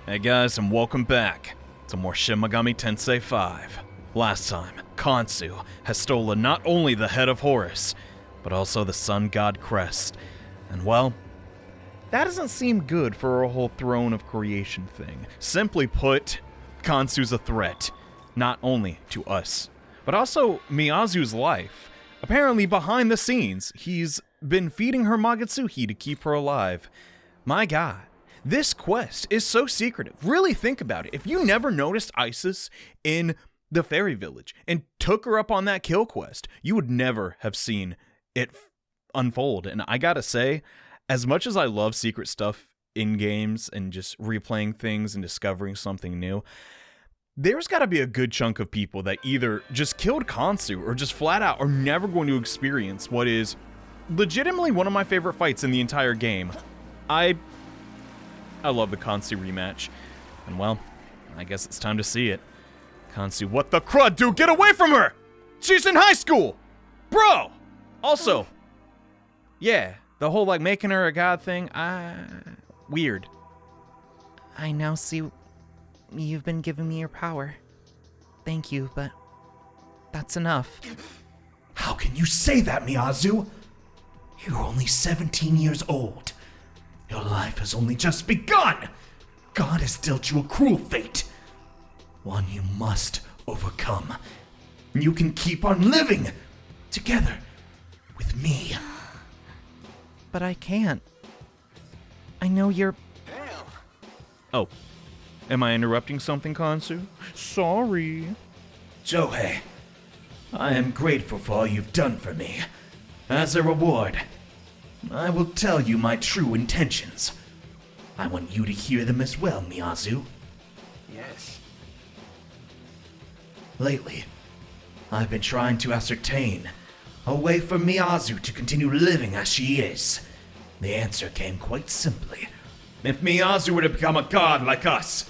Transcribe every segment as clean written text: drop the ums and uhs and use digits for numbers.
Hey guys, and welcome back to more Shin Megami Tensei V. Last time, Khonsu has stolen not only the head of Horus, but also the Sun God Crest. And well, that doesn't seem good for a whole throne of creation thing. Simply put, Khonsu's a threat, not only to us, but also Miyazu's life. Apparently behind the scenes, he's been feeding her Magatsuki to keep her alive. My god. This quest is so secretive. Really think about it. If you never noticed Isis in the fairy village and took her up on that kill quest, you would never have seen it unfold. And I gotta say, as much as I love secret stuff in games and just replaying things and discovering something new, there's gotta be a good chunk of people that either just killed Khonsu or just flat out are never going to experience what is legitimately one of my favorite fights in the entire game. I love the Khonsu rematch. And well, I guess it's time to see it. Khonsu, what the crud, dude? Get away from her! She's in high school! Bro! Also, yeah, the whole like making her a god thing, weird. I now see you've been giving me your power. Thank you, but that's enough. How can you say that, Miyazu? You're only 17 years old. Your life has only just begun! God has dealt you a cruel fate. One you must overcome. You can keep on living together with me. But I can't. I know you're... Oh, am I interrupting something, Khonsu? Sorry. Johei, I am grateful for all you've done for me. As a reward, I will tell you my true intentions. I want you to hear them as well, Miyazu. Yes. Lately, I've been trying to ascertain a way for Miyazu to continue living as she is. The answer came quite simply. If Miyazu were to become a god like us,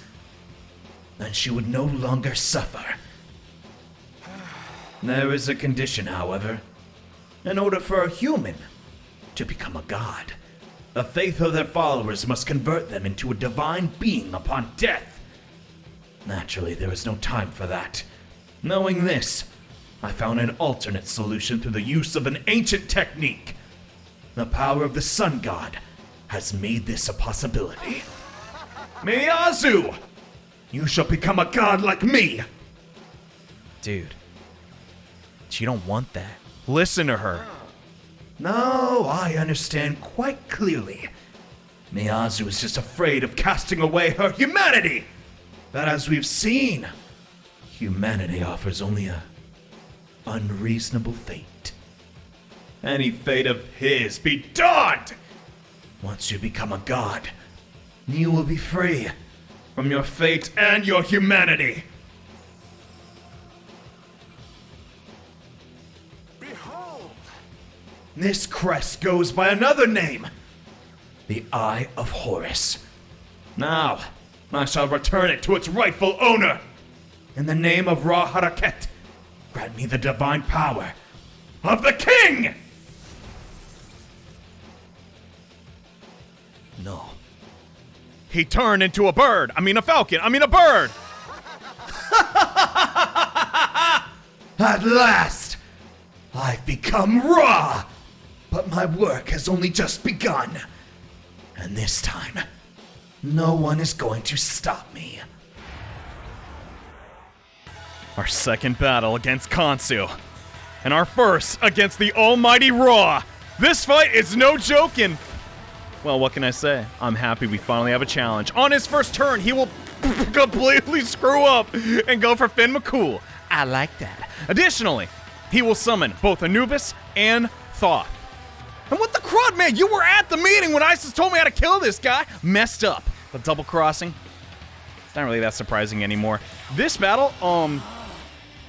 then she would no longer suffer. There is a condition, however. In order for a human to become a god, the faith of their followers must convert them into a divine being upon death. Naturally, there is no time for that. Knowing this, I found an alternate solution through the use of an ancient technique. The power of the sun god has made this a possibility. Miyazu! You shall become a god like me! Dude, she don't want that. Listen to her. No, I understand quite clearly. Miyazu is just afraid of casting away her humanity! But as we've seen, humanity offers only a unreasonable fate. Any fate of his be dawned! Once you become a god, you will be free from your fate and your humanity. Behold! This crest goes by another name, the Eye of Horus. Now, I shall return it to its rightful owner. In the name of Ra Haraket, grant me the divine power of the king! No. He turned into a bird. A falcon. A bird. At last, I've become Ra! But my work has only just begun. And this time, no one is going to stop me. Our second battle against Khonsu. And our first against the almighty Ra. This fight is no joking. Well, what can I say? I'm happy we finally have a challenge. On his first turn, he will completely screw up and go for Finn McCool. I like that. Additionally, he will summon both Anubis and Thoth. And what the crud, man? You were at the meeting when Isis told me how to kill this guy. Messed up. The double crossing. It's not really that surprising anymore. This battle,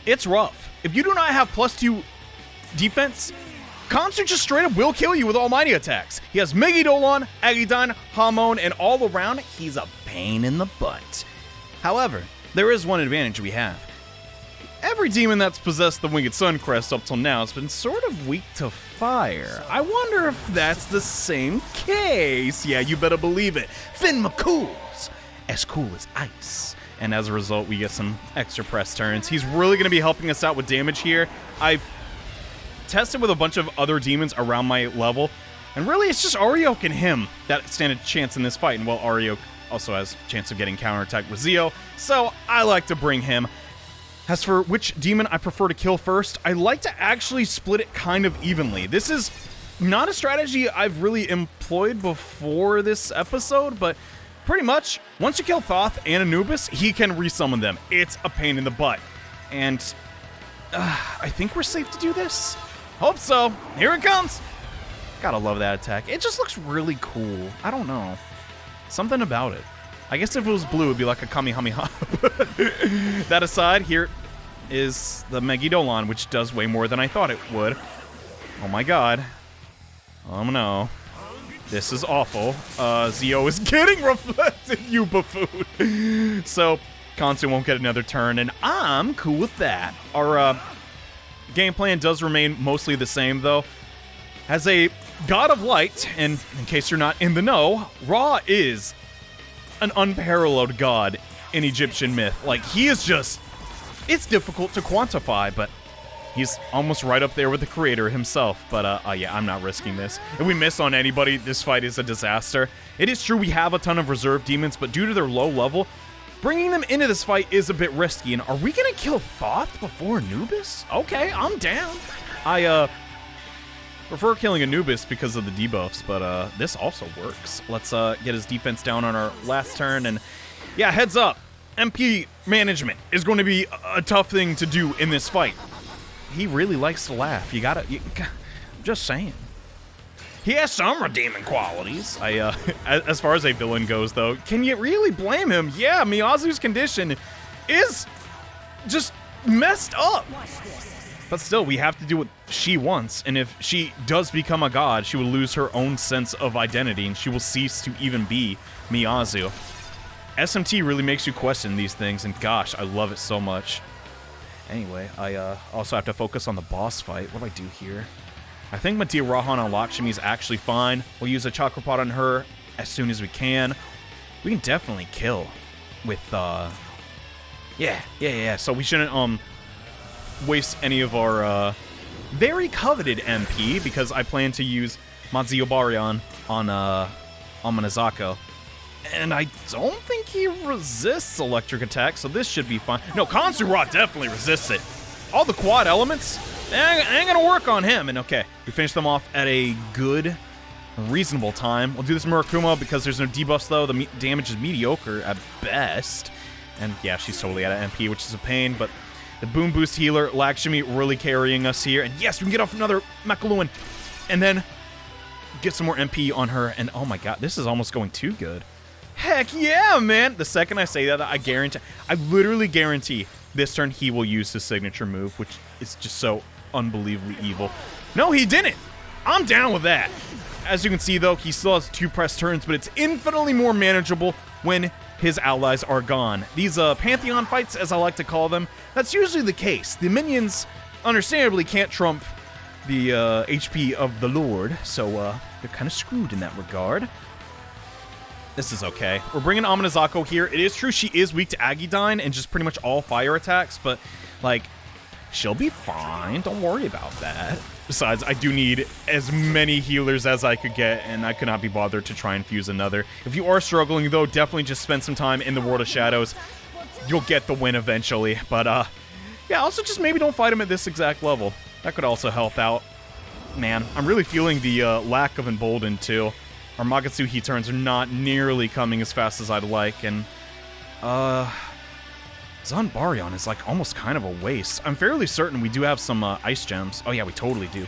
it's rough. If you do not have +2 defense, Khonsu just straight up will kill you with almighty attacks. He has Megidolon, Agidan, Hamon, and all around, he's a pain in the butt. However, there is one advantage we have. Every demon that's possessed the Winged Sun Crest up till now has been sort of weak to fire. I wonder if that's the same case. Yeah, you better believe it. Finn McCool's as cool as ice. And as a result, we get some extra press turns. He's really going to be helping us out with damage here. I've tested with a bunch of other demons around my level, and really it's just Aryok and him that stand a chance in this fight. And well, Aryok also has a chance of getting counterattacked with Zio, so I like to bring him. As for which demon I prefer to kill first, I like to actually split it kind of evenly. This is not a strategy I've really employed before this episode, but pretty much, once you kill Thoth and Anubis, he can resummon them. It's a pain in the butt. And I think we're safe to do this. Hope so. Here it comes. Gotta love that attack. It just looks really cool. I don't know. Something about it. I guess if it was blue, it'd be like a Kamehameha. That aside, here is the Megidolon, which does way more than I thought it would. Oh my god. Oh no. This is awful. Zio is getting reflected, you buffoon. So, Khonsu won't get another turn, and I'm cool with that. Our game plan does remain mostly the same, though. As a god of light, and in case you're not in the know, Ra is an unparalleled god in Egyptian myth. Like, he is just... It's difficult to quantify, but he's almost right up there with the creator himself. But, yeah, I'm not risking this. If we miss on anybody, this fight is a disaster. It is true we have a ton of reserve demons, but due to their low level, bringing them into this fight is a bit risky. And are we gonna kill Thoth before Anubis? Okay, I'm down. I, prefer killing Anubis because of the debuffs, but this also works. Let's get his defense down on our last turn, and yeah, heads up, MP management is going to be a tough thing to do in this fight. He really likes to laugh. I'm just saying. He has some redeeming qualities. As far as a villain goes, though, can you really blame him? Yeah, Miyazu's condition is just messed up. But still, we have to do what she wants, and if she does become a god, she will lose her own sense of identity, and she will cease to even be Miyazu. SMT really makes you question these things, and gosh, I love it so much. Anyway, I also have to focus on the boss fight. What do I do here? I think Medea Rahan on Lakshmi is actually fine. We'll use a Chakra Pot on her as soon as we can. We can definitely kill with, yeah. So we shouldn't, waste any of our very coveted MP, because I plan to use Mazio Baryon on Manazako. And I don't think he resists electric attack, so this should be fine. No, Khonsu-Ra definitely resists it. All the quad elements, ain't gonna work on him. And okay, we finish them off at a good, reasonable time. We'll do this Murakuma because there's no debuffs, though. The damage is mediocre at best. And yeah, she's totally out of MP, which is a pain, but the Boom Boost healer, Lakshmi, really carrying us here. And yes, we can get off another Mekaluan. And then get some more MP on her. And oh my god, this is almost going too good. Heck yeah, man. The second I say that, I literally guarantee this turn he will use his signature move, which is just so unbelievably evil. No, he didn't. I'm down with that. As you can see, though, he still has 2 press turns, but it's infinitely more manageable when his allies are gone. These Pantheon fights, as I like to call them, that's usually the case. The minions, understandably, can't trump the HP of the Lord, so they're kind of screwed in that regard. This is okay. We're bringing Amanazako here. It is true she is weak to Agidyne and just pretty much all fire attacks, but, like, she'll be fine. Don't worry about that. Besides, I do need as many healers as I could get, and I could not be bothered to try and fuse another. If you are struggling, though, definitely just spend some time in the World of Shadows. You'll get the win eventually. But, yeah, also just maybe don't fight him at this exact level. That could also help out. Man, I'm really feeling the lack of Embolden, too. Our Magatsuhi turns are not nearly coming as fast as I'd like, and, Zanbaryon is, like, almost kind of a waste. I'm fairly certain we do have some, ice gems. Oh, yeah, we totally do.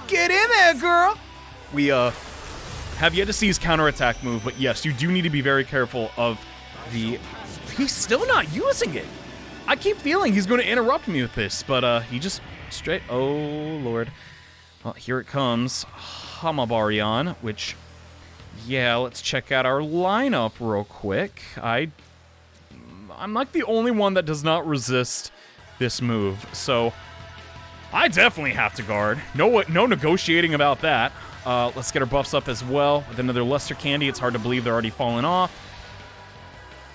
Get in there, girl! We, have yet to see his counterattack move, but yes, you do need to be very careful of the... He's still not using it! I keep feeling he's going to interrupt me with this, but, he just straight... Oh, Lord. Well, here it comes. Hamabaryon, which... Yeah, let's check out our lineup real quick. I'm like the only one that does not resist this move, so I definitely have to guard. No negotiating about that. Let's get our buffs up as well. With another Luster Candy, it's hard to believe they're already falling off.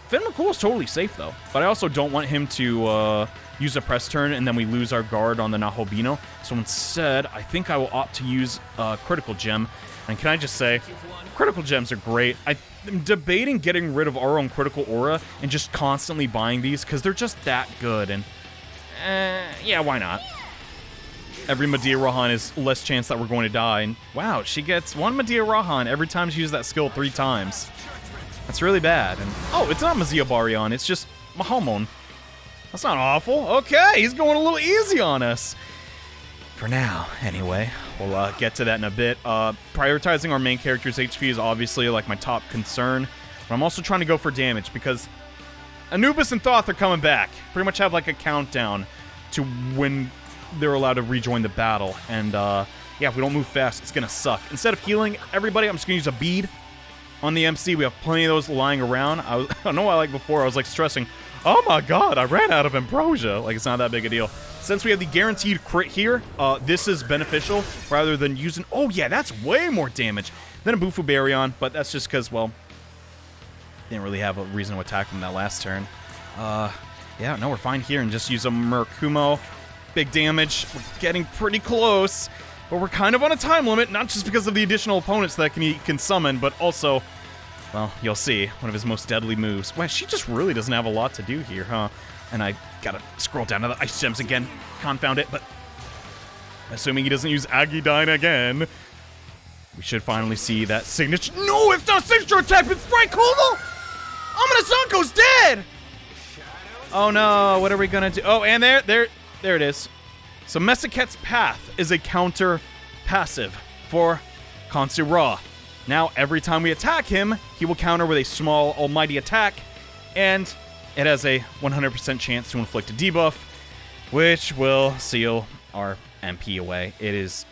Finn McCool is totally safe, though. But I also don't want him to use a press turn and then we lose our guard on the Nahobino. So instead, I think I will opt to use a critical gem. And can I just say, critical gems are great. I'm debating getting rid of our own critical aura and just constantly buying these because they're just that good. And, yeah, why not? Every Medea Rahan is less chance that we're going to die. And wow, she gets one Medea Rahan every time she uses that skill 3 times. That's really bad. And oh, it's not Mazia Baryon, it's just Mahamon. That's not awful. Okay, he's going a little easy on us. For now, anyway. We'll get to that in a bit. Prioritizing our main character's HP is obviously like my top concern. But I'm also trying to go for damage because Anubis and Thoth are coming back. Pretty much have like a countdown to when they're allowed to rejoin the battle. And yeah, if we don't move fast, it's gonna suck. Instead of healing everybody, I'm just gonna use a bead on the MC. We have plenty of those lying around. I know like before, I was like stressing, oh my god, I ran out of ambrosia. Like, it's not that big a deal. Since we have the guaranteed crit here, this is beneficial rather than using... Oh yeah, that's way more damage than a Bufu Baryon, but that's just because, well, didn't really have a reason to attack him that last turn. Yeah, no, we're fine here and just use a Murakumo. Big damage. We're getting pretty close, but we're kind of on a time limit, not just because of the additional opponents that he can summon, but also, well, you'll see, one of his most deadly moves. Wow, she just really doesn't have a lot to do here, huh? And I gotta scroll down to the ice gems again, confound it, but assuming he doesn't use Agidyne again, we should finally see that signature. No, it's not signature attack, it's Frank Hummel! Amanazanko's dead! Oh no, what are we gonna do? Oh, and there it is. So Mesaket's Path is a counter passive for Khonsu-Ra. Now, every time we attack him, he will counter with a small almighty attack, and it has a 100% chance to inflict a debuff, which will seal our MP away. It is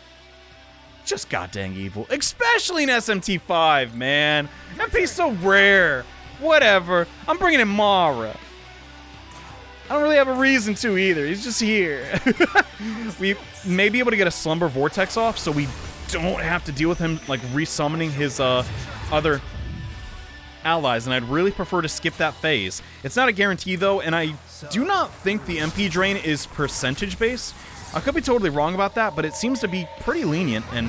just goddamn evil, especially in SMT5, man. MP's so rare. Whatever. I'm bringing in Mara. I don't really have a reason to either. He's just here. We may be able to get a Slumber Vortex off, so we don't have to deal with him, like, resummoning his other allies, and I'd really prefer to skip that phase. It's not a guarantee, though, and I do not think the MP drain is percentage-based. I could be totally wrong about that, but it seems to be pretty lenient, and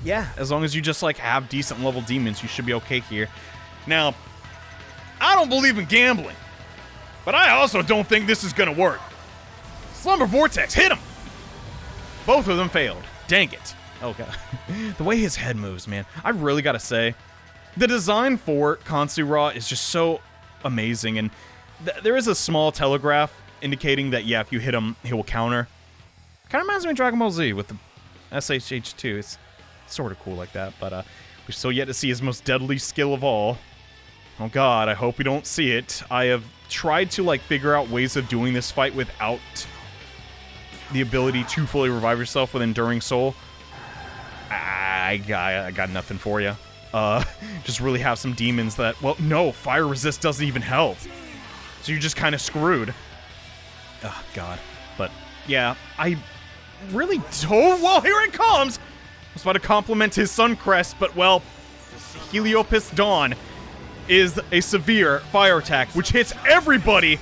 yeah, as long as you just, like, have decent level demons, you should be okay here. Now, I don't believe in gambling, but I also don't think this is gonna work. Slumber Vortex, hit him! Both of them failed. Dang it. Oh, God. The way his head moves, man. I really gotta say, the design for Khonsu-Ra is just so amazing, and there is a small telegraph indicating that, yeah, if you hit him, he will counter. Kind of reminds me of Dragon Ball Z with the SHH2. It's sort of cool like that, but we're still yet to see his most deadly skill of all. Oh god, I hope we don't see it. I have tried to, like, figure out ways of doing this fight without the ability to fully revive yourself with Enduring Soul. I got nothing for you. Just really have some demons that, well, no, Fire Resist doesn't even help. So you're just kind of screwed. Oh, God. But, yeah, I really don't... Well, here it comes! I was about to compliment his Sun Crest, but, well, Heliopis Dawn is a severe fire attack, which hits everybody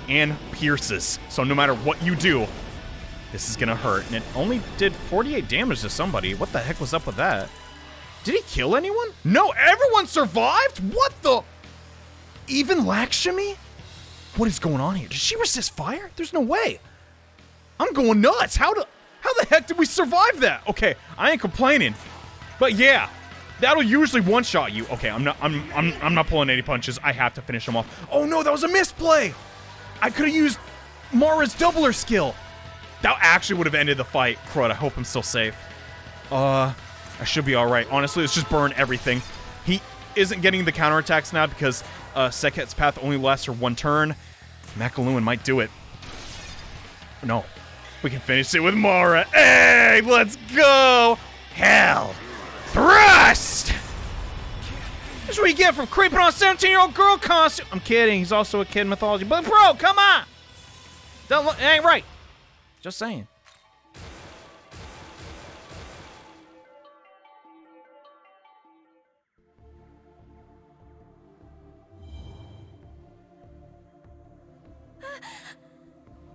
and pierces. So no matter what you do, this is gonna hurt. And it only did 48 damage to somebody. What the heck was up with that? Did he kill anyone? No, everyone survived? What the? Even Lakshmi? What is going on here? Did she resist fire? There's no way. I'm going nuts. How the heck did we survive that? Okay, I ain't complaining. But yeah, that'll usually one-shot you. Okay, I'm not pulling any punches. I have to finish him off. Oh no, that was a misplay. I could have used Mara's doubler skill. That actually would have ended the fight. Crud, I hope I'm still safe. I should be alright. Honestly, let's just burn everything. He isn't getting the counterattacks now because Seket's Path only lasts for one turn. Makaluan might do it. No. We can finish it with Mara. Hey, let's go! Hell! Thrust! That's what you get from creeping on a 17-year-old girl costume. I'm kidding. He's also a kid in mythology. But bro, come on! Don't look, it ain't right. Just saying.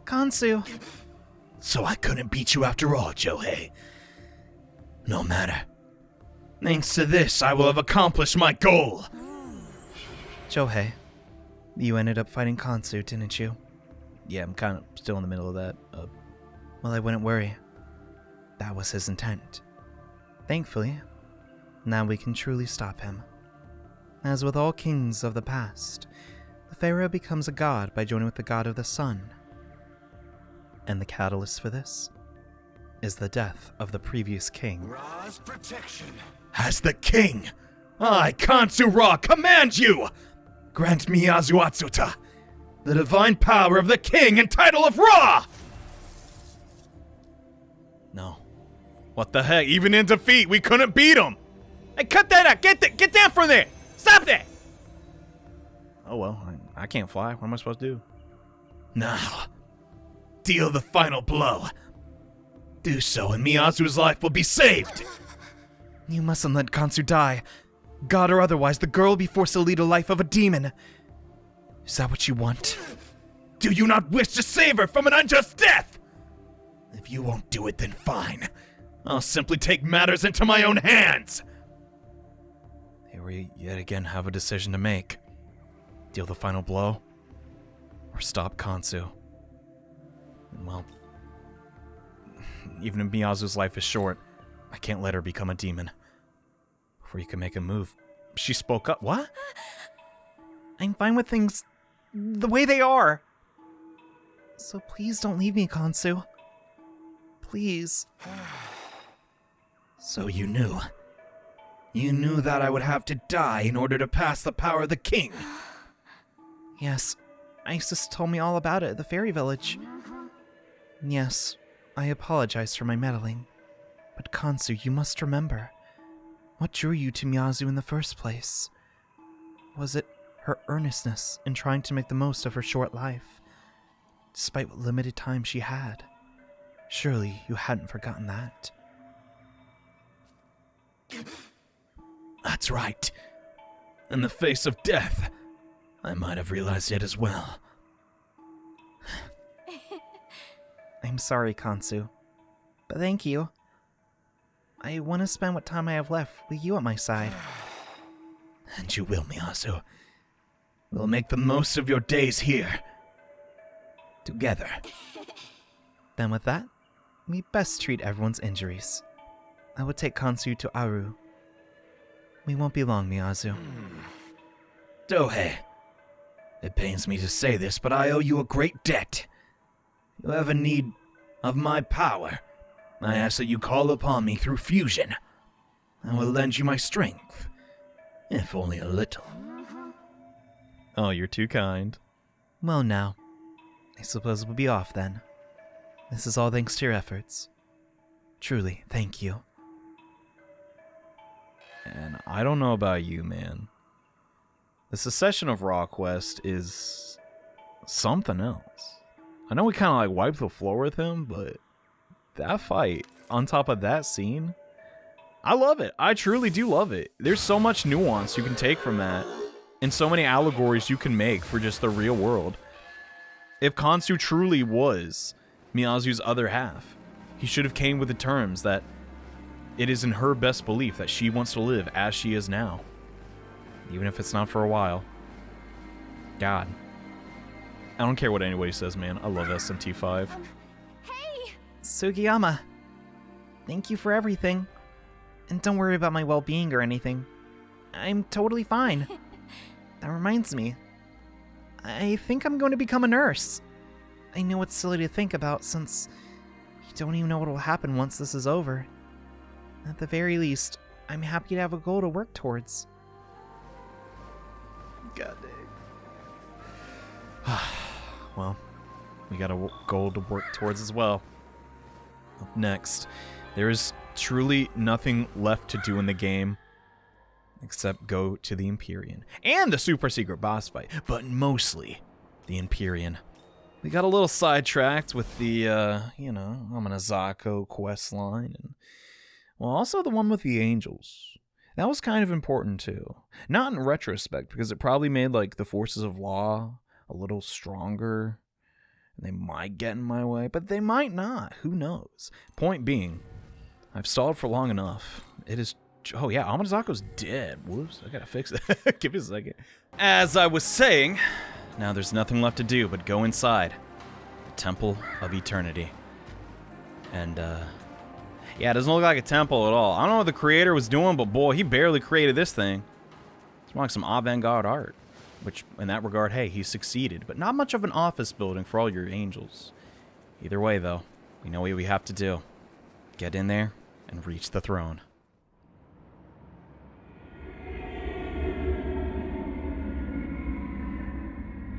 Khonsu! So I couldn't beat you after all, Johei. No matter. Thanks to this, I will have accomplished my goal. Johei, you ended up fighting Khonsu, didn't you? Yeah, I'm kind of still in the middle of that. Well, I wouldn't worry. That was his intent. Thankfully, now we can truly stop him. As with all kings of the past, the pharaoh becomes a god by joining with the god of the sun. And the catalyst for this is the death of the previous king. Ra's protection. As the king, I, Khonsu-Ra, command you! Grant Miyazu Atsuta the divine power of the king and title of Ra! No. What the heck? Even in defeat, we couldn't beat him! Hey, cut that out! Get down from there! Stop that! Oh well, I can't fly. What am I supposed to do? Now, deal the final blow. Do so and Miyazu's life will be saved! You mustn't let Khonsu die. God or otherwise, the girl will be forced to lead a life of a demon. Is that what you want? Do you not wish to save her from an unjust death? If you won't do it, then fine. I'll simply take matters into my own hands. Here we yet again have a decision to make. Deal the final blow, or stop Khonsu. Well, even if Miyazu's life is short, I can't let her become a demon. Before you can make a move. She spoke up. What? I'm fine with things the way they are. So please don't leave me, Khonsu. Please. So you knew. You knew that I would have to die in order to pass the power of the king. Yes, Isis told me all about it at the fairy village. Yes, I apologize for my meddling. But Khonsu, you must remember. What drew you to Miyazu in the first place? Was it her earnestness in trying to make the most of her short life, despite what limited time she had? Surely you hadn't forgotten that. That's right. In the face of death, I might have realized it as well. I'm sorry, Khonsu, but thank you. I want to spend what time I have left with you at my side. And you will, Miyazu. We'll make the most of your days here. Together. Then with that, we best treat everyone's injuries. I will take Khonsu to Aru. We won't be long, Miyazu. Dohei, it pains me to say this, but I owe you a great debt. You have a need of my power. I ask that you call upon me through fusion. I will lend you my strength, if only a little. Oh, you're too kind. Well now, I suppose we'll be off then. This is all thanks to your efforts. Truly, thank you. And I don't know about you, man. The secession of Raw Quest is something else. I know we kind of like wiped the floor with him, but that fight, on top of that scene, I love it. I truly do love it. There's so much nuance you can take from that, and so many allegories you can make for just the real world. If Khonsu truly was Miyazu's other half, he should have came with the terms that it is in her best belief that she wants to live as she is now. Even if it's not for a while. God. I don't care what anybody says, man. I love SMT5. Sugiyama, thank you for everything. And don't worry about my well-being or anything. I'm totally fine. That reminds me. I think I'm going to become a nurse. I know it's silly to think about since we don't even know what will happen once this is over. At the very least, I'm happy to have a goal to work towards. God dang. Well, we got a goal to work towards as well. Up next, there is truly nothing left to do in the game except go to the Empyrean and the super secret boss fight, but mostly the Empyrean. We got a little sidetracked with the, Amanazako quest line, and well, also the one with the angels. That was kind of important too. Not in retrospect, because it probably made like the forces of law a little stronger. They might get in my way, but they might not. Who knows? Point being, I've stalled for long enough. It is... Oh, yeah, Amadazako's dead. Whoops, I gotta fix that. Give me a second. As I was saying, now there's nothing left to do but go inside the Temple of Eternity. And, yeah, it doesn't look like a temple at all. I don't know what the creator was doing, but boy, he barely created this thing. It's more like some avant-garde art. Which, in that regard, hey, he succeeded. But not much of an office building for all your angels. Either way, though, we know what we have to do. Get in there and reach the throne.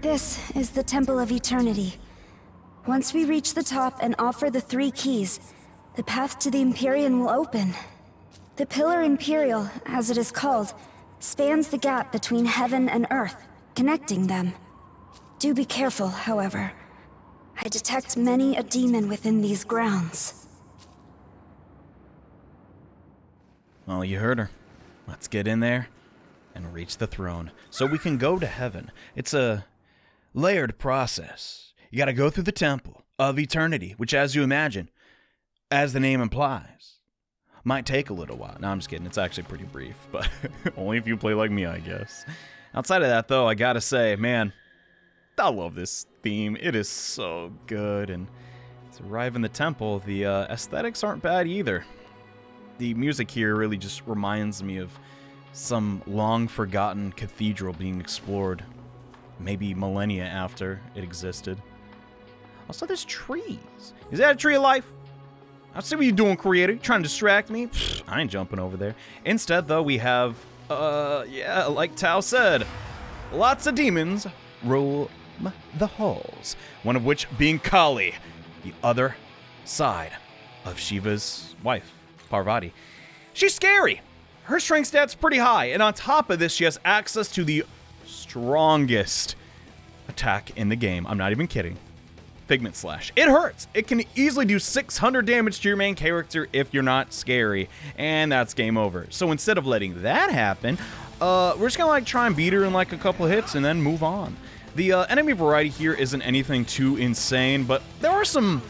This is the Temple of Eternity. Once we reach the top and offer the 3 keys, the path to the Empyrean will open. The Pillar Imperial, as it is called, spans the gap between heaven and earth, connecting them. Do be careful, however. I detect many a demon within these grounds. Well, you heard her. Let's get in there and reach the throne so we can go to heaven. It's a layered process. You gotta go through the Temple of Eternity, which, as you imagine, as the name implies, might take a little while. No, I'm just kidding. It's actually pretty brief, but only if you play like me, I guess. Outside of that, though, I gotta say, man, I love this theme. It is so good, and to arrive in the temple, the aesthetics aren't bad either. The music here really just reminds me of some long-forgotten cathedral being explored, maybe millennia after it existed. Also, there's trees. Is that a tree of life? I see what you're doing, creator. You trying to distract me? Pfft, I ain't jumping over there. Instead, though, we have, yeah, like Tao said, lots of demons roam the halls. One of which being Kali, the other side of Shiva's wife, Parvati. She's scary. Her strength stat's pretty high, and on top of this, she has access to the strongest attack in the game. I'm not even kidding. Figment Slash. It hurts. It can easily do 600 damage to your main character if you're not scary, and that's game over. So instead of letting that happen, we're just gonna like try and beat her in like a couple of hits and then move on. The enemy variety here isn't anything too insane, but there are some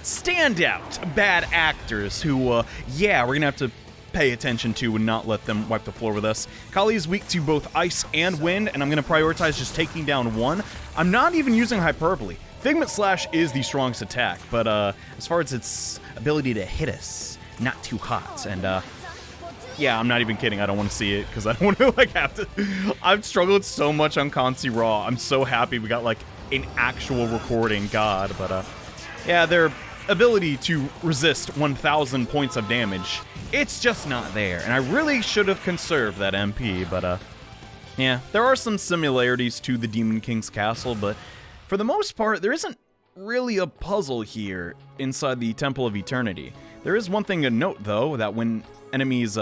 standout bad actors who, yeah, we're gonna have to pay attention to and not let them wipe the floor with us. Kali is weak to both ice and wind, and I'm going to prioritize just taking down one. I'm not even using hyperbole. Figment Slash is the strongest attack, but as far as its ability to hit us, not too hot. And yeah, I'm not even kidding. I don't want to see it because I don't want to like have to. I've struggled so much on Khonsu-Ra. I'm so happy we got like an actual recording god, but yeah, their ability to resist 1,000 points of damage, it's just not there. And I really should have conserved that MP, but yeah, there are some similarities to the Demon King's castle, but for the most part, there isn't really a puzzle here inside the Temple of Eternity. There is one thing to note, though, that when enemies,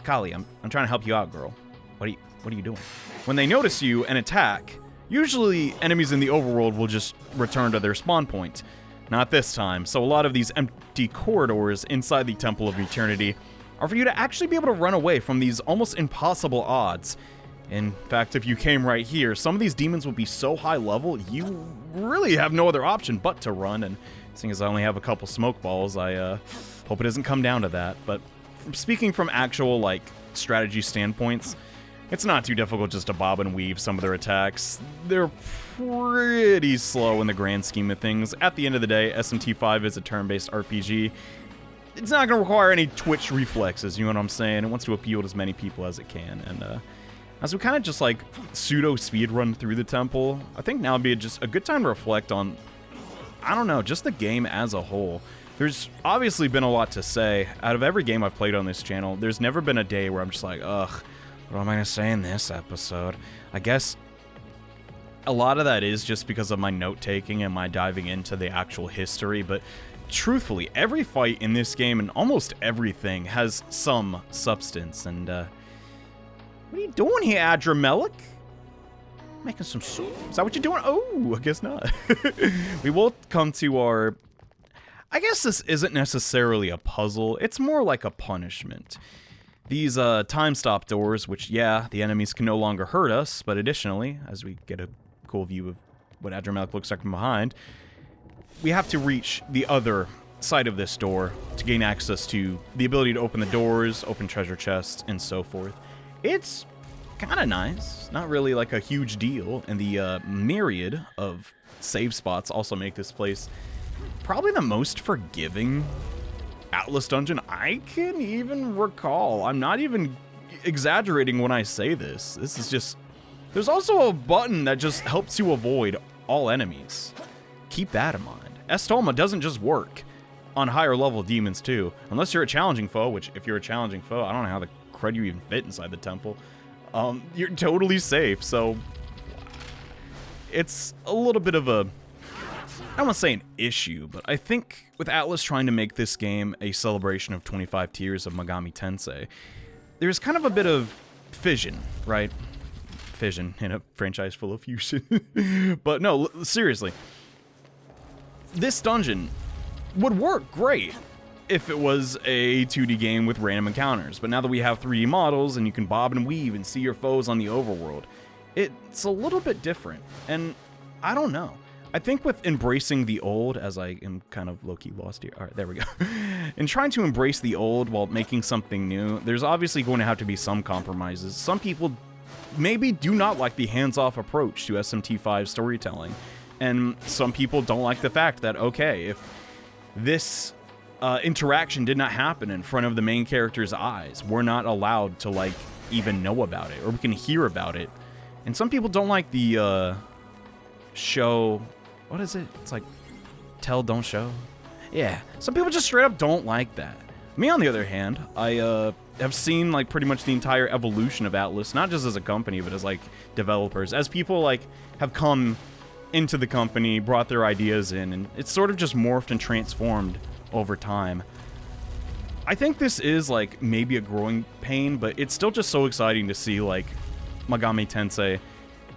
Kali, I'm trying to help you out, girl. What are you doing? When they notice you and attack, usually enemies in the overworld will just return to their spawn point. Not this time, so a lot of these empty corridors inside the Temple of Eternity are for you to actually be able to run away from these almost impossible odds. In fact, if you came right here, some of these demons will be so high level, you really have no other option but to run, and seeing as I only have a couple smoke balls, I hope it doesn't come down to that. But speaking from actual, like, strategy standpoints, it's not too difficult just to bob and weave some of their attacks. They're pretty slow in the grand scheme of things. At the end of the day, SMT5 is a turn-based RPG. It's not going to require any twitch reflexes, you know what I'm saying? It wants to appeal to as many people as it can. And as we kind of just like pseudo speedrun through the temple, I think now would be just a good time to reflect on, I don't know, just the game as a whole. There's obviously been a lot to say. Out of every game I've played on this channel, there's never been a day where I'm just like, ugh, what am I going to say in this episode? I guess a lot of that is just because of my note-taking and my diving into the actual history, but truthfully, every fight in this game and almost everything has some substance, and, what are you doing here, Adramelech? Making some soup? Is that what you're doing? Oh, I guess not. We will come to our... I guess this isn't necessarily a puzzle, it's more like a punishment. These time stop doors, which, yeah, the enemies can no longer hurt us, but additionally, as we get a cool view of what Adramelic looks like from behind, we have to reach the other side of this door to gain access to the ability to open the doors, open treasure chests, and so forth. It's kind of nice. Not really like a huge deal, and the myriad of save spots also make this place probably the most forgiving Atlas dungeon I can even recall. I'm not even exaggerating when I say this. This is just... There's also a button that just helps you avoid all enemies. Keep that in mind. Estoma doesn't just work on higher level demons too. Unless you're a challenging foe, which if you're a challenging foe, I don't know how the crud you even fit inside the temple. You're totally safe, so... It's a little bit of a... I don't want to say an issue, but I think with Atlas trying to make this game a celebration of 25 tiers of Megami Tensei, there's kind of a bit of fission, right? Fission in a franchise full of fusion. But no, seriously. This dungeon would work great if it was a 2D game with random encounters. But now that we have 3D models and you can bob and weave and see your foes on the overworld, it's a little bit different. And I don't know. I think with embracing the old, as I am kind of low-key lost here. All right, there we go. In trying to embrace the old while making something new, there's obviously going to have to be some compromises. Some people maybe do not like the hands-off approach to SMT5 storytelling. And some people don't like the fact that, okay, if this interaction did not happen in front of the main character's eyes, we're not allowed to, like, even know about it, or we can hear about it. And some people don't like the show... What is it? It's like, tell, don't show? Yeah, some people just straight up don't like that. Me, on the other hand, I have seen, like, pretty much the entire evolution of Atlas, not just as a company, but as, like, developers. As people, like, have come into the company, brought their ideas in, and it's sort of just morphed and transformed over time. I think this is, like, maybe a growing pain, but it's still just so exciting to see, like, Megami Tensei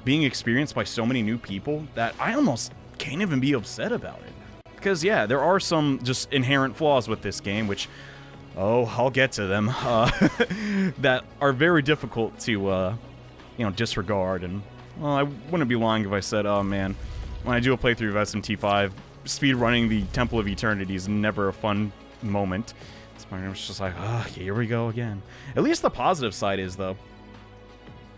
being experienced by so many new people that I almost can't even be upset about it. Because, yeah, there are some just inherent flaws with this game, which, oh, I'll get to them, that are very difficult to, you know, disregard. And, well, I wouldn't be lying if I said, oh, man, when I do a playthrough of SMT5, speedrunning the Temple of Eternity is never a fun moment. It's just like, oh, here we go again. At least the positive side is, though,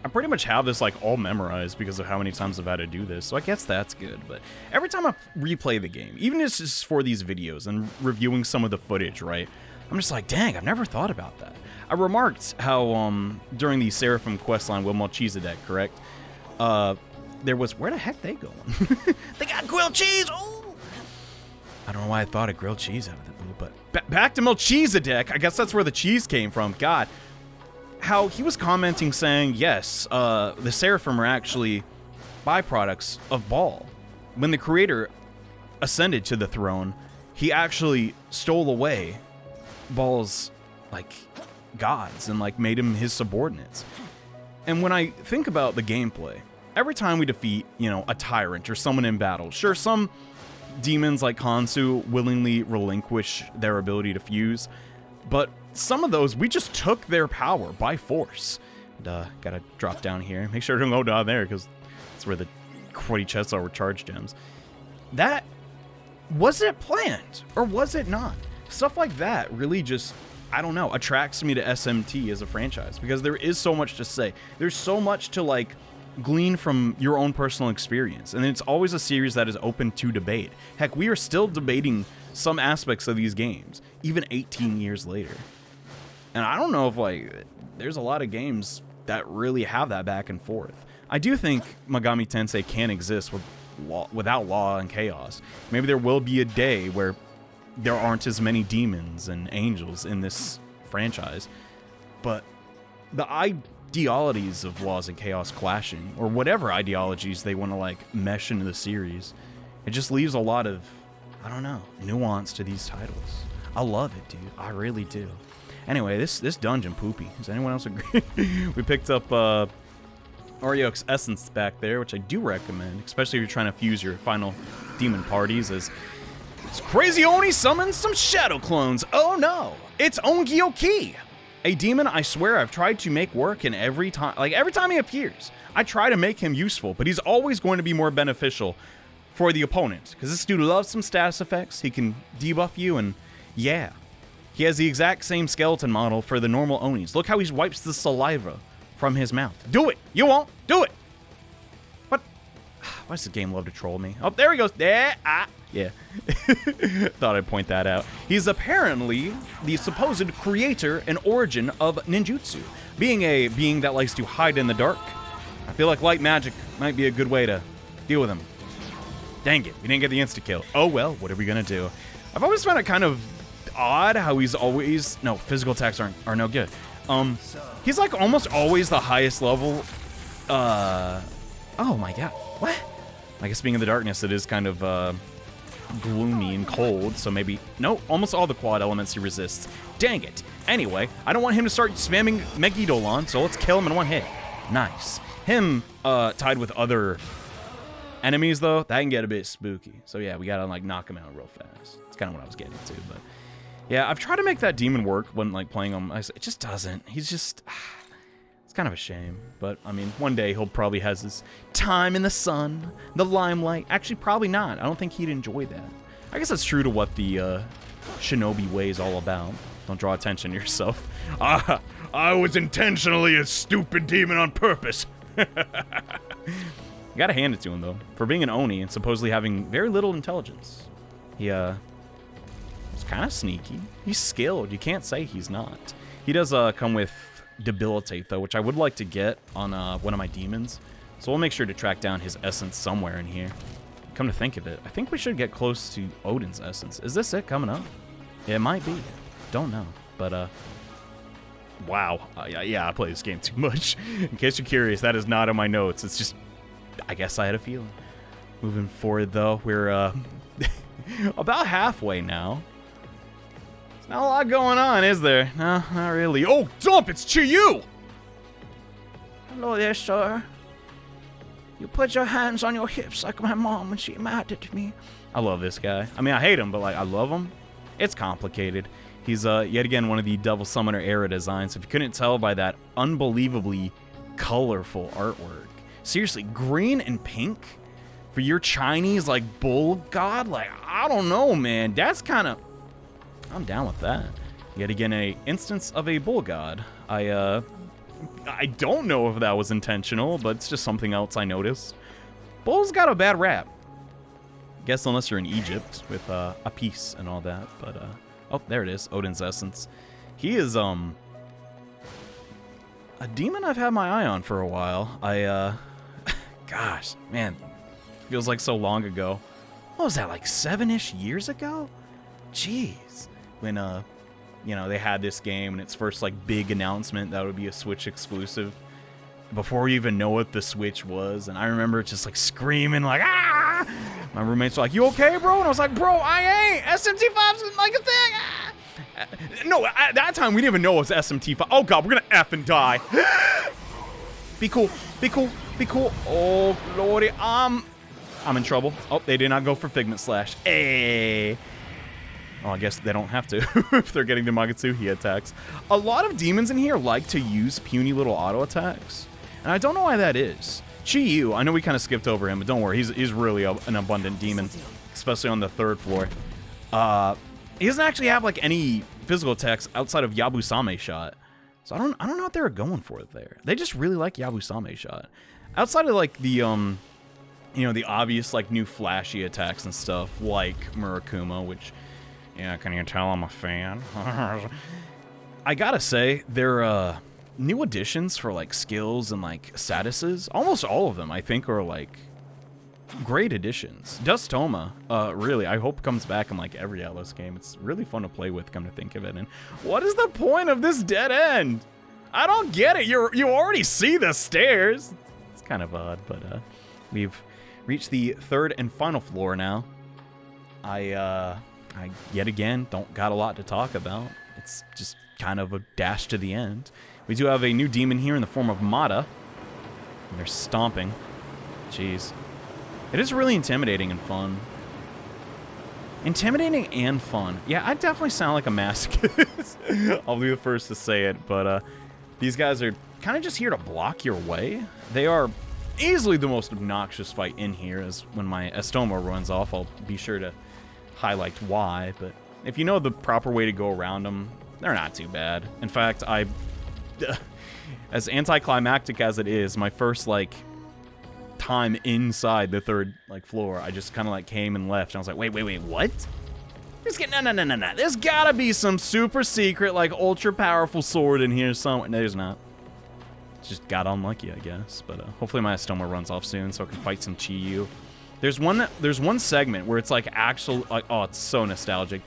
I pretty much have this, like, all memorized because of how many times I've had to do this, so I guess that's good. But every time I replay the game, even if it's just for these videos and reviewing some of the footage, right, I'm just like, dang, I've never thought about that. I remarked how, during the Seraphim questline with Melchizedek, correct, there was, where the heck they going? They got grilled cheese! Ooh! I don't know why I thought of grilled cheese out of the blue, but back to Melchizedek. I guess that's where the cheese came from. God. How he was commenting saying, yes, the Seraphim are actually byproducts of Baal. When the creator ascended to the throne, he actually stole away Baal's, like, gods and, like, made him his subordinates. And when I think about the gameplay, every time we defeat, you know, a tyrant or someone in battle, sure, some demons like Khonsu willingly relinquish their ability to fuse, but some of those, we just took their power by force. And, gotta drop down here. Make sure to go down there, because that's where the cruddy chests are with charge gems. That, was it planned? Or was it not? Stuff like that really just, I don't know, attracts me to SMT as a franchise, because there is so much to say. There's so much to, like, glean from your own personal experience. And it's always a series that is open to debate. Heck, we are still debating some aspects of these games, even 18 years later. And I don't know if, like, there's a lot of games that really have that back and forth. I do think Megami Tensei can exist without law and chaos. Maybe there will be a day where there aren't as many demons and angels in this franchise. But the ideologies of laws and chaos clashing, or whatever ideologies they want to, like, mesh into the series, it just leaves a lot of, I don't know, nuance to these titles. I love it, dude. I really do. Anyway, this dungeon poopy. Does anyone else agree? We picked up Aurioc's Essence back there, which I do recommend, especially if you're trying to fuse your final demon parties, as this crazy Oni summons some shadow clones. Oh no! It's Ongyo-Ki! A demon, I swear, I've tried to make work, and every time he appears, I try to make him useful, but he's always going to be more beneficial for the opponent. Because this dude loves some status effects. He can debuff you, and yeah. He has the exact same skeleton model for the normal Onis. Look how he wipes the saliva from his mouth. Do it! You won't! Do it! What? Why does the game love to troll me? Oh, there he goes. Yeah. Thought I'd point that out. He's apparently the supposed creator and origin of ninjutsu, being a being that likes to hide in the dark. I feel like light magic might be a good way to deal with him. Dang it, we didn't get the insta-kill. Oh well, what are we gonna do? I've always found it kind of odd how he's always... No, physical attacks are no good. He's like almost always the highest level. Oh my god, what? I guess being in the darkness, it is kind of gloomy and cold, so maybe... No, almost all the quad elements he resists. Dang it. Anyway, I don't want him to start spamming Megidolon, so let's kill him in one hit. Nice. Him tied with other enemies, though, that can get a bit spooky. So yeah, we gotta like knock him out real fast. That's kind of what I was getting to, but... Yeah, I've tried to make that demon work when like playing him. It just doesn't. He's just... It's kind of a shame. But, I mean, one day he'll probably has his time in the sun, the limelight. Actually, probably not. I don't think he'd enjoy that. I guess that's true to what the shinobi way is all about. Don't draw attention to yourself. I was intentionally a stupid demon on purpose. You gotta hand it to him, though. For being an Oni and supposedly having very little intelligence. He, He's kind of sneaky. He's skilled. You can't say he's not. He does come with Debilitate, though, which I would like to get on one of my demons. So we'll make sure to track down his essence somewhere in here. Come to think of it, I think we should get close to Odin's essence. Is this it coming up? It might be. Don't know. But, wow. Yeah, I play this game too much. In case you're curious, that is not in my notes. It's just, I guess I had a feeling. Moving forward, though, we're about halfway now. Not a lot going on, is there? No, not really. Oh, Dump, it's Chiyu! Hello there, sir. You put your hands on your hips like my mom when she mad at me. I love this guy. I mean, I hate him, but, like, I love him. It's complicated. He's, yet again, one of the Devil Summoner era designs. If you couldn't tell by that unbelievably colorful artwork. Seriously, green and pink for your Chinese, like, bull god? Like, I don't know, man. That's kind of... I'm down with that. Yet again, a instance of a bull god. I don't know if that was intentional, but it's just something else I noticed. Bulls got a bad rap. Guess unless you're in Egypt with a peace and all that. But oh, there it is, Odin's essence. He is a demon I've had my eye on for a while. Gosh, man, feels like so long ago. What was that, like 7-ish years ago? Jeez. When, you know, they had this game and its first, like, big announcement that would be a Switch exclusive. Before we even know what the Switch was. And I remember just, like, screaming, like, ah! My roommates were like, you okay, bro? And I was like, bro, I ain't! SMT5's like a thing! Ah! No, at that time, we didn't even know it was SMT5. Oh, God, we're gonna F and die. Be cool. Be cool. Be cool. Oh, lordy. I'm in trouble. Oh, they did not go for Figment Slash. Hey. Oh, I guess they don't have to if they're getting the Magatsuhi attacks. A lot of demons in here like to use puny little auto attacks, and I don't know why that is. Chiyu, I know we kind of skipped over him, but don't worry, he's really an abundant demon, especially on the 3rd floor. He doesn't actually have like any physical attacks outside of Yabusame shot, so I don't know what they were going for there. They just really like Yabusame shot. Outside of like the you know, the obvious like new flashy attacks and stuff like Murakuma, which. Yeah, can you tell I'm a fan? I gotta say, their new additions for, like, skills and, like, statuses, almost all of them, I think, are, like, great additions. Dust Toma, really, I hope comes back in, like, every Atlas game. It's really fun to play with, come to think of it. And what is the point of this dead end? I don't get it. You already see the stairs. It's kind of odd, but, we've reached the 3rd and final floor now. I yet again don't got a lot to talk about. It's just kind of a dash to the end. We do have a new demon here in the form of Mata. And they're stomping. Jeez. It is really intimidating and fun. Intimidating and fun. Yeah, I definitely sound like a masochist. I'll be the first to say it, but these guys are kind of just here to block your way. They are easily the most obnoxious fight in here, as when my Estoma runs off, I'll be sure to highlight why, but if you know the proper way to go around them, they're not too bad. In fact, as anticlimactic as it is, my first, like, time inside the third, like, floor, I just kind of, like, came and left, and I was like, wait, what? No. There's gotta be some super secret, like, ultra powerful sword in here somewhere. No, there's not. Just got unlucky, I guess. But hopefully my Estoma runs off soon so I can fight some Chi-Yu. There's one segment where it's like actual, like, oh, it's so nostalgic.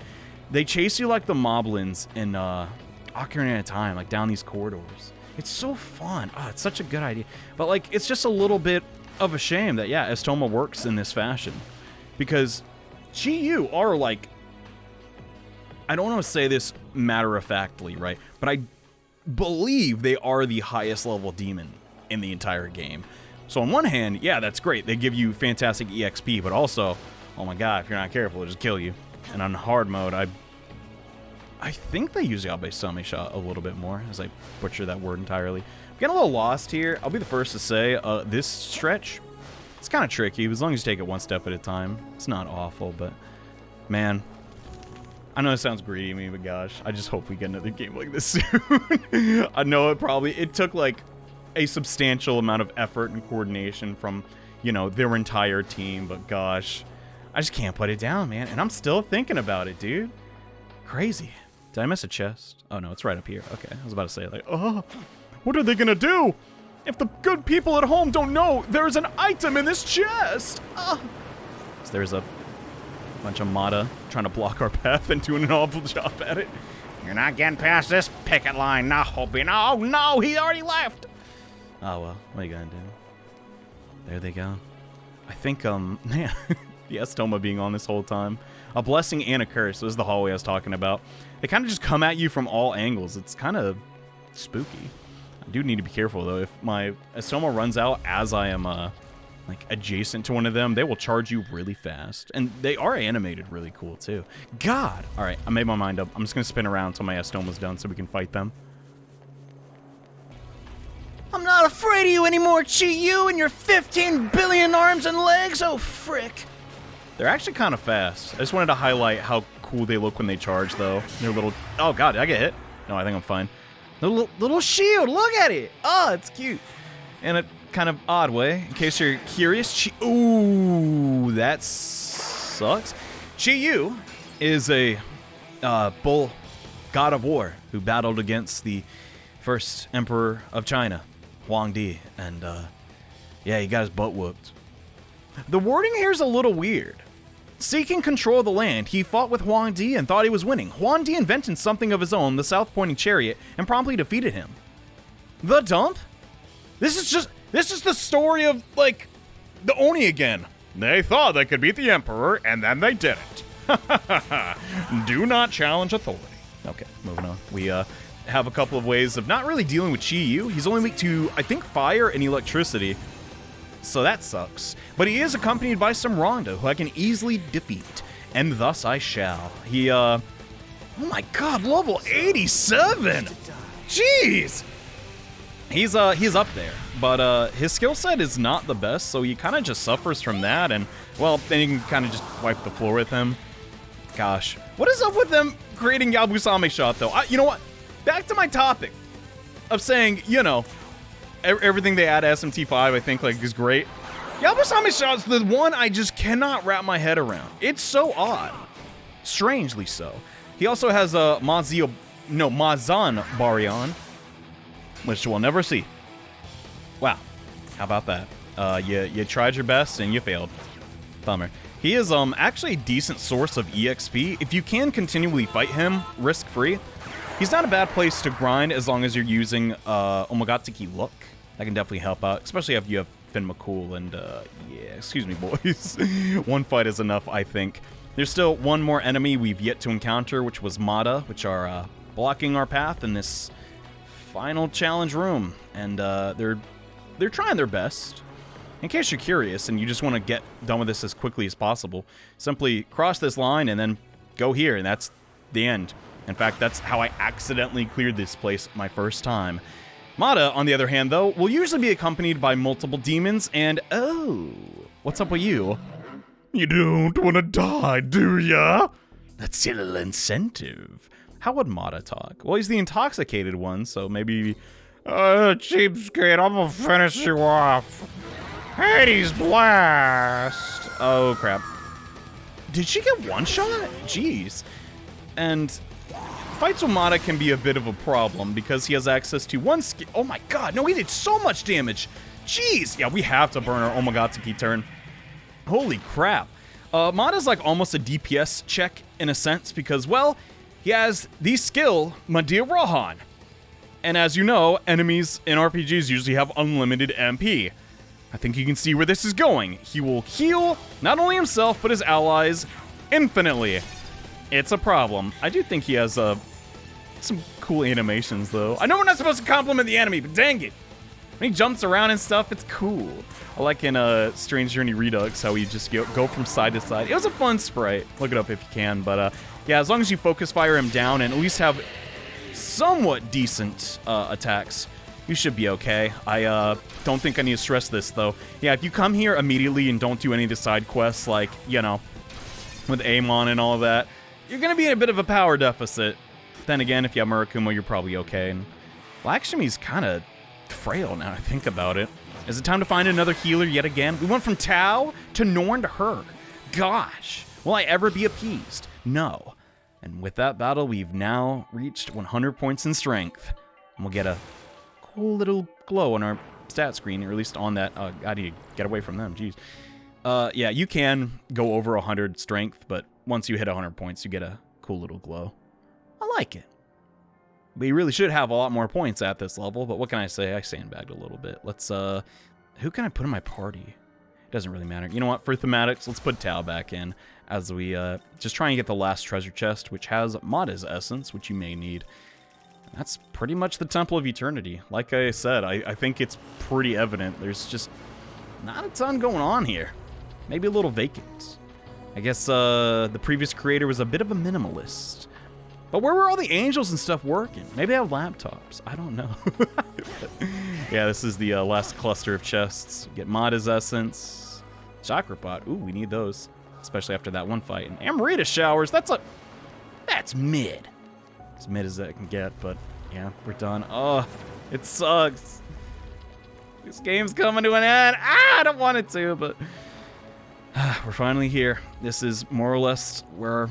They chase you like the Moblins in Ocarina of Time, like down these corridors. It's so fun. Oh, it's such a good idea. But like, it's just a little bit of a shame that, yeah, Estoma works in this fashion. Because Chi-Yu are like, I don't want to say this matter-of-factly, right? But I believe they are the highest level demon in the entire game. So on one hand, yeah, that's great. They give you fantastic EXP, but also, oh my god, if you're not careful, it'll just kill you. And on hard mode, I think they use Yabe Same Shot a little bit more, as I butcher that word entirely. I'm getting a little lost here. I'll be the first to say, this stretch, it's kind of tricky, as long as you take it one step at a time. It's not awful, but man, I know it sounds greedy of me, but gosh, I just hope we get another game like this soon. I know it took like a substantial amount of effort and coordination from, you know, their entire team, but gosh, I just can't put it down, man. And I'm still thinking about it, dude. Crazy. Did I miss a chest? Oh no, it's right up here. Okay, I was about to say, like, oh, what are they gonna do if the good people at home don't know there's an item in this chest? So there's a bunch of Mata trying to block our path and doing an awful job at it. You're not getting past this picket line, no, Hobie. Oh no, he already left. Oh well, what are you gonna do? There they go. I think, man, the Estoma being on this whole time. A blessing and a curse. This is the hallway I was talking about. They kind of just come at you from all angles. It's kind of spooky. I do need to be careful, though. If my Estoma runs out as I am, like, adjacent to one of them, they will charge you really fast. And they are animated really cool, too. God! Alright, I made my mind up. I'm just going to spin around until my Estoma's done so we can fight them. I'm not afraid of you anymore, Chi-Yu, and your 15 billion arms and legs! Oh, frick! They're actually kind of fast. I just wanted to highlight how cool they look when they charge, though. Their little... Oh, God, did I get hit? No, I think I'm fine. Little shield! Look at it! Oh, it's cute. In a kind of odd way. In case you're curious, Ooh, that sucks. Chi-Yu is a bull god of war who battled against the first emperor of China, Huang Di, and yeah, he got his butt whooped. The wording here is a little weird. Seeking control of the land, he fought with Huang Di and thought he was winning. Huang Di invented something of his own, the south-pointing chariot, and promptly defeated him. The dump? This is the story of, like, the Oni again. They thought they could beat the Emperor, and then they didn't. Do not challenge authority. Okay, moving on. We have a couple of ways of not really dealing with Chi-Yu. He's only weak to, I think, fire and electricity. So that sucks. But he is accompanied by some Ronda, who I can easily defeat. And thus I shall. He, oh my god, level 87! Jeez! He's up there. But, his skill set is not the best, so he kind of just suffers from that, and, well, then you can kind of just wipe the floor with him. Gosh. What is up with them creating Yabusame Shot, though? You know what? Back to my topic of saying, you know, everything they add to SMT5, I think, like, is great. Yabusame Shot's the one I just cannot wrap my head around. It's so odd. Strangely so. He also has a Mazan Baryon, which we'll never see. Wow. How about that? You tried your best and you failed. Bummer. He is actually a decent source of EXP. If you can continually fight him risk-free, he's not a bad place to grind as long as you're using Omogatsuki Look. That can definitely help out, especially if you have Finn McCool and, yeah, excuse me, boys. One fight is enough, I think. There's still one more enemy we've yet to encounter, which was Mata, which are blocking our path in this final challenge room. And they're trying their best. In case you're curious and you just want to get done with this as quickly as possible, simply cross this line and then go here, and that's the end. In fact, that's how I accidentally cleared this place my first time. Mata, on the other hand, though, will usually be accompanied by multiple demons, and oh, what's up with you? You don't want to die, do ya? That's still a little incentive. How would Mata talk? Well, he's the intoxicated one, so maybe... cheapskate, I'm gonna finish you off. Hades blast! Oh, crap. Did she get one shot? Jeez. And fights with Mata can be a bit of a problem because he has access to one skill. Oh my god, no, he did so much damage. Jeez. Yeah, we have to burn our Omogatsuki turn. Holy crap. Mata's like almost a DPS check in a sense because, well, he has the skill, Madia Rohan. And as you know, enemies in RPGs usually have unlimited MP. I think you can see where this is going. He will heal not only himself, but his allies infinitely. It's a problem. I do think he has some cool animations, though. I know we're not supposed to compliment the enemy, but dang it. When he jumps around and stuff, it's cool. I like in Strange Journey Redux how he just go from side to side. It was a fun sprite. Look it up if you can. But yeah, as long as you focus fire him down and at least have somewhat decent attacks, you should be okay. I don't think I need to stress this, though. Yeah, if you come here immediately and don't do any of the side quests, like, you know, with Amon and all of that, you're going to be in a bit of a power deficit. Then again, if you have Murakumo, you're probably okay. And Lakshmi's kind of frail now I think about it. Is it time to find another healer yet again? We went from Tao to Norn to her. Gosh, will I ever be appeased? No. And with that battle, we've now reached 100 points in strength. And we'll get a cool little glow on our stat screen, or at least on that. I need to get away from them, jeez. Yeah, you can go over 100 strength, but once you hit 100 points, you get a cool little glow. I like it. We really should have a lot more points at this level, but what can I say? I sandbagged a little bit. Let's, who can I put in my party? It doesn't really matter. You know what? For thematics, let's put Tao back in as we just try and get the last treasure chest, which has Mata's essence, which you may need. And that's pretty much the Temple of Eternity. Like I said, I think it's pretty evident. There's just not a ton going on here. Maybe a little vacant. I guess the previous creator was a bit of a minimalist. But where were all the angels and stuff working? Maybe they have laptops. I don't know. Yeah, this is the last cluster of chests. Get Mata's essence. Chakra pot. Ooh, we need those. Especially after that one fight. And Amrita showers. That's mid. As mid as I can get, but yeah, we're done. Oh, it sucks. This game's coming to an end. I don't want it to, but we're finally here. This is more or less where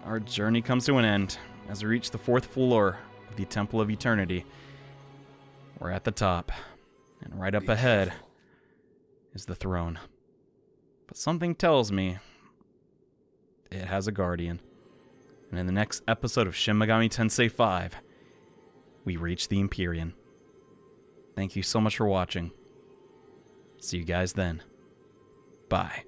our journey comes to an end. As we reach the 4th floor of the Temple of Eternity, we're at the top, and right up ahead is the throne. But something tells me it has a guardian. And in the next episode of Shin Megami Tensei V, we reach the Empyrean. Thank you so much for watching. See you guys then. Bye.